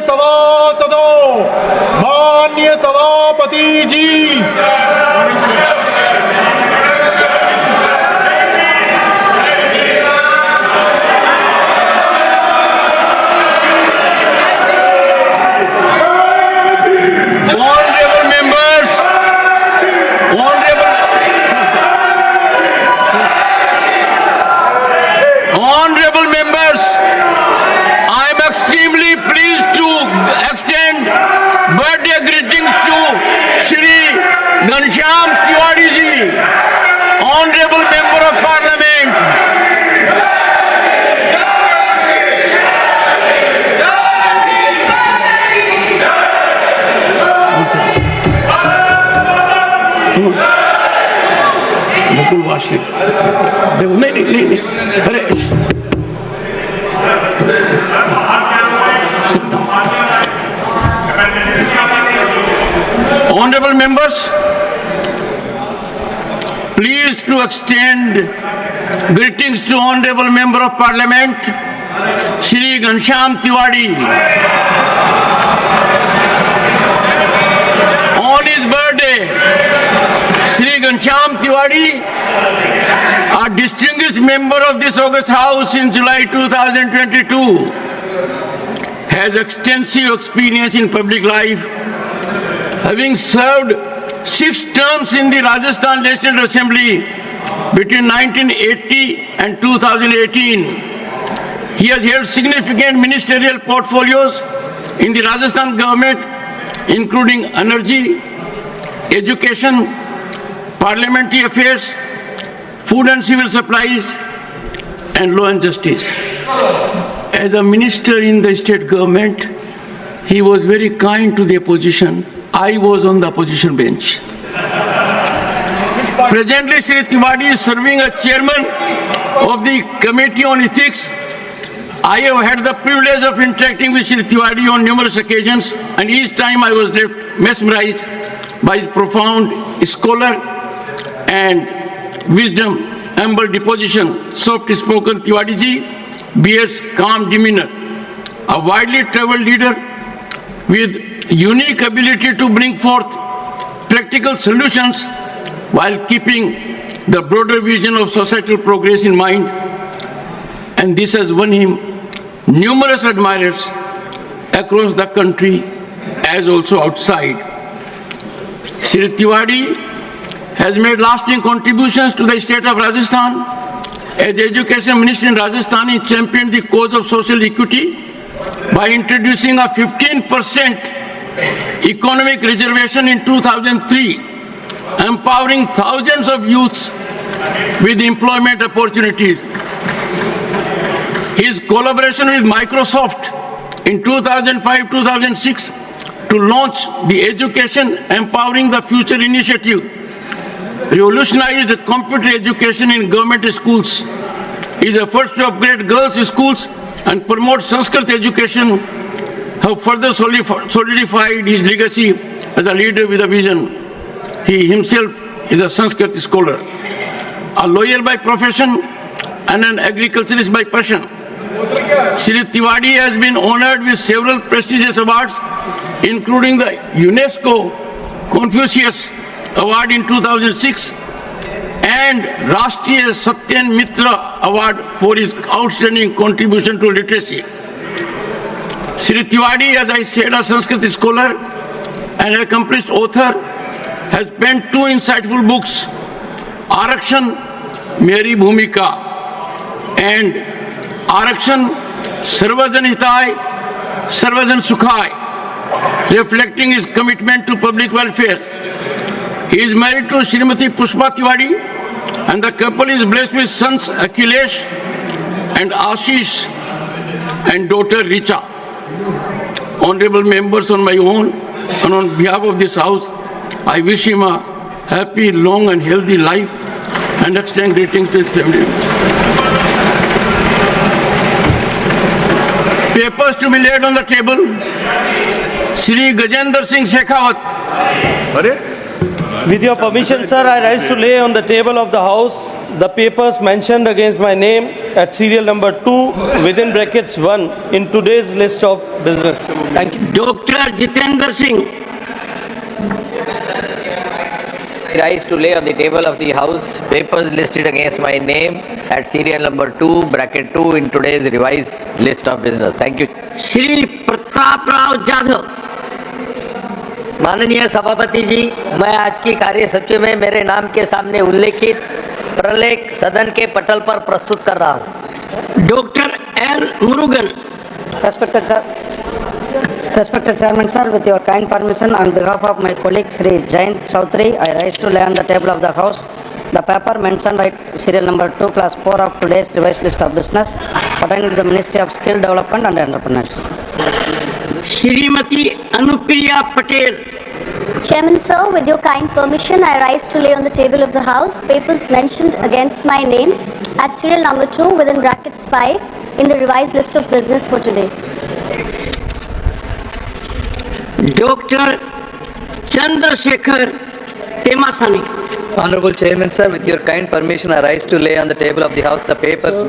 सभासदों, माननीय सभापति जी, Honorable members, I am extremely pleased to extend birthday greetings to Shri Ghanshyam Tiwari ji, Honorable Member of Parliament. Mukul Vashi देखो नहीं अरे Honorable members, pleased to extend greetings to Honorable Member of Parliament Shri Ghanshyam Tiwari on his birthday. Shri Ghanshyam Tiwari, a distinguished member of this August House since July 2022, has extensive experience in public life, having served 6 terms in the Rajasthan Legislative Assembly between 1980 and 2018. He has held significant ministerial portfolios in the Rajasthan government, including energy, education, parliamentary affairs, food and civil supplies, and law and justice. As a minister in the state government, he was very kind to the opposition. I was on the opposition bench. Presently, Shri Tiwari is serving as chairman of the Committee on Ethics. I have had the privilege of interacting with Shri Tiwari on numerous occasions, and each time I was left mesmerized by his profound scholar and wisdom, humble disposition. Soft-spoken Tiwari ji bears calm demeanor, a widely traveled leader with unique ability to bring forth practical solutions while keeping the broader vision of societal progress in mind. And this has won him numerous admirers across the country as also outside. Shri Tiwari has made lasting contributions to the state of Rajasthan. As Education Minister in Rajasthan, he championed the cause of social equity by introducing a 15% economic reservation in 2003, empowering thousands of youths with employment opportunities. His collaboration with Microsoft in 2005-2006 to launch the Education Empowering the Future initiative revolutionized computer education in government schools. His efforts to upgrade girls' schools and promote Sanskrit education have further solidified his legacy as a leader with a vision. He himself is a Sanskrit scholar, a lawyer by profession and an agriculturist by passion. Shri Tiwari has been honored with several prestigious awards, including the UNESCO Confucius Award in 2006 and Rashtriya Satyan Mitra Award for his outstanding contribution to literacy. Shri Tiwari, as I said, a Sanskrit scholar and accomplished author, has penned 2 insightful books, Arakshan Meri Bhumika and Arakshan Sarvajan Hitai Sarvajan Sukhai, reflecting his commitment to public welfare. He is married to Srimati Pushpa Tiwari, and the couple is blessed with sons Akhilesh and Ashish and daughter Richa. Honorable members, on my own and on behalf of this house, I wish him a happy, long and healthy life and extend greetings to his family. Papers to be laid on the table. Shri Gajendra Singh Shekhawat. With your permission, sir, I rise to lay on the table of the House the papers mentioned against my name at serial number 2 within brackets 1 in today's list of business. Thank you. Dr. Jitendra Singh. I rise to lay on the table of the House papers listed against my name at serial number 2 bracket 2 in today's revised list of business. Thank you. Shri Pratap Rao Jadhav. माननीय सभापति जी, मैं आज की कार्य सूची में मेरे नाम के सामने उल्लेखित प्रलेख सदन के पटल पर प्रस्तुत कर रहा हूँ। Dr. L. Murugan. Respected Chairman, sir, with your kind permission, on behalf of my colleague Sri Jayant Chaudhary, I rise to lay on the table of the House the paper mentioned at serial number 2, class 4 of today's revised list of business pertaining to the Ministry of Skill Development and Entrepreneurs. Shrimati Anupriya Patel. Chairman, sir, with your kind permission, I rise to lay on the table of the House papers mentioned against my name at serial number 2 within brackets 5 in the revised list of business for today. Dr. Chandrasekhar Temasani. Honorable Chairman, sir, with your kind permission, I rise to lay on the table of the House the papers.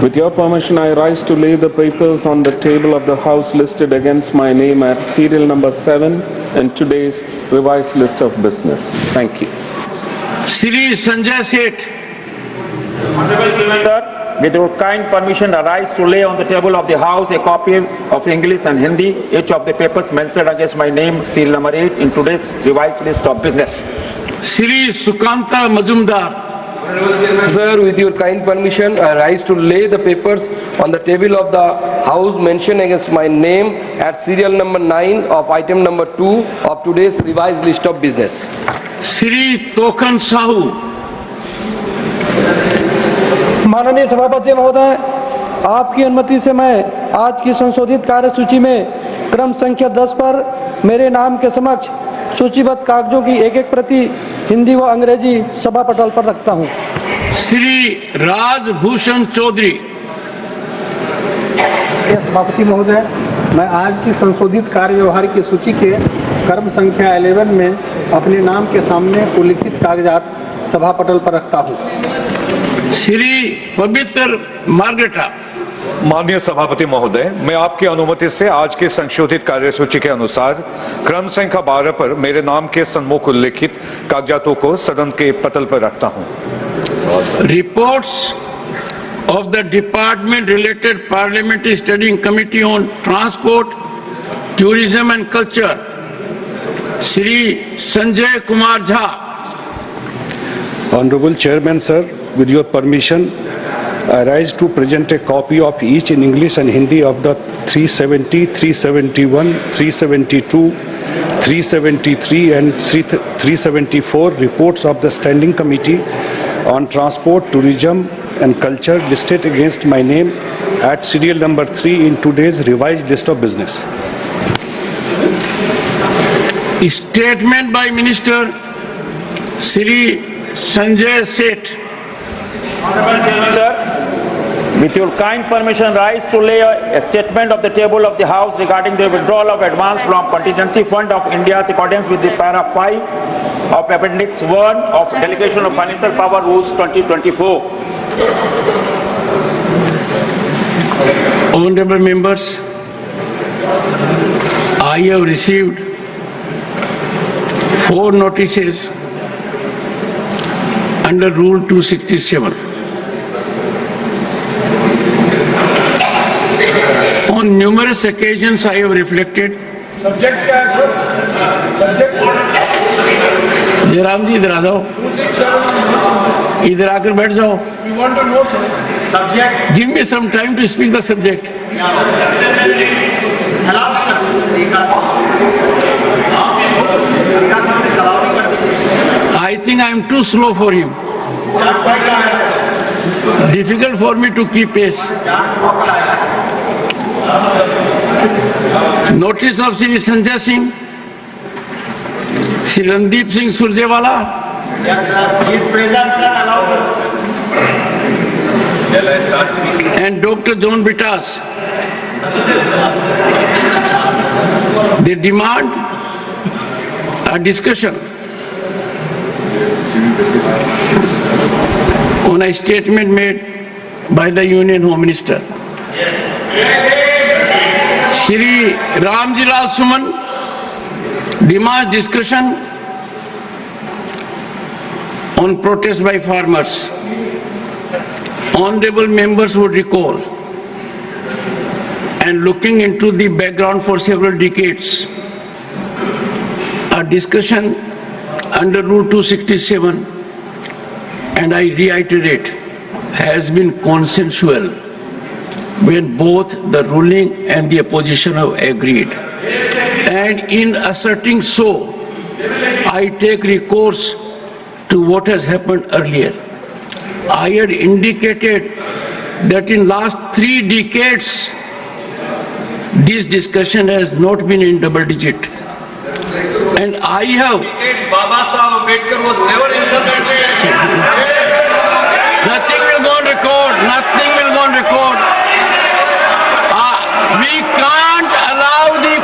With your permission, I rise to lay the papers on the table of the House listed against my name at serial number 7 in today's revised list of business. Thank you. Shri Sanjay Seth. Sir, with your kind permission, I rise to lay on the table of the House a copy of English and Hindi, each of the papers mentioned against my name, serial number 8 in today's revised list of business. Shri Sukanta Majumdar. Sir, with your kind permission, I rise to lay the papers on the table of the House mentioned against my name at serial number 9 of item number 2 of today's revised list of business. Shri Tokan Sahu. माननीय सभापति महोदय, आपकी अनुमति से मैं आज की संशोधित कार्यसूची में क्रम संख्या 10 पर मेरे नाम के समक्ष सूचीबद्ध कागजों की एक प्रति हिंदी व अंग्रेजी सभा पटल पर रखता हूं। श्री राजभूषण चौधरी। सभापति महोदय, मैं आज की संशोधित कार्य व्यवहार की सूची के क्रम संख्या 11 में अपने नाम के सामने उल्लिखित कागजात सभा पटल पर रखता हूं। श्री पवित्र मार्गरेटा। माननीय सभापति महोदय, मैं आपकी अनुमति से आज की संशोधित कार्यसूची के अनुसार क्रम संख्या 12 पर मेरे नाम के सम्मुख उल्लिखित कागजातों को सदन के पटल पर रखता हूं। Reports of the department related parliamentary studying committee on transport, tourism and culture, Shri Sanjay Kumar Jha. Honorable Chairman, sir, with your permission, I rise to present a copy of each in English and Hindi of the 370, 371, 372, 373 and 374 reports of the Standing Committee on Transport, Tourism and Culture listed against my name at serial number 3 in today's revised list of business. Statement by Minister Shri Sanjay Seth. Honorable Chairman, sir, with your kind permission, rise to lay a statement of the table of the House regarding the withdrawal of advance from Contingency Fund of India's accordance with the para 5 of Appendix 1 of Delegation of Financial Power Rules 2024. Honorable members, I have received 4 notices under Rule 267. On numerous occasions I have reflected. Subject क्या है sir? Subject Jairam जी इधर आ जाओ, इधर आकर बैठ जाओ. We want to know sir. Subject. Give me some time to speak the subject. I think I am too slow for him. Difficult for me to keep pace. Notice of Shri Sanjay Singh, Shri Randeep Singh Surjewala. Yes, sir. He is present, sir. Allow. And Dr. John Bitas. They demand a discussion on a statement made by the Union Home Minister. Shri Ramji Lal Suman demands discussion on protest by farmers. Honorable members would recall, and looking into the background for several decades, a discussion under Rule 267, and I reiterate, has been consensual when both the ruling and the opposition have agreed. And in asserting so, I take recourse to what has happened earlier. I had indicated that in last 3 decades, this discussion has not been in double digit. And I have... Baba Sahib Ambedkar was never in such Nothing will go on record. Nothing will go on record. We can't allow the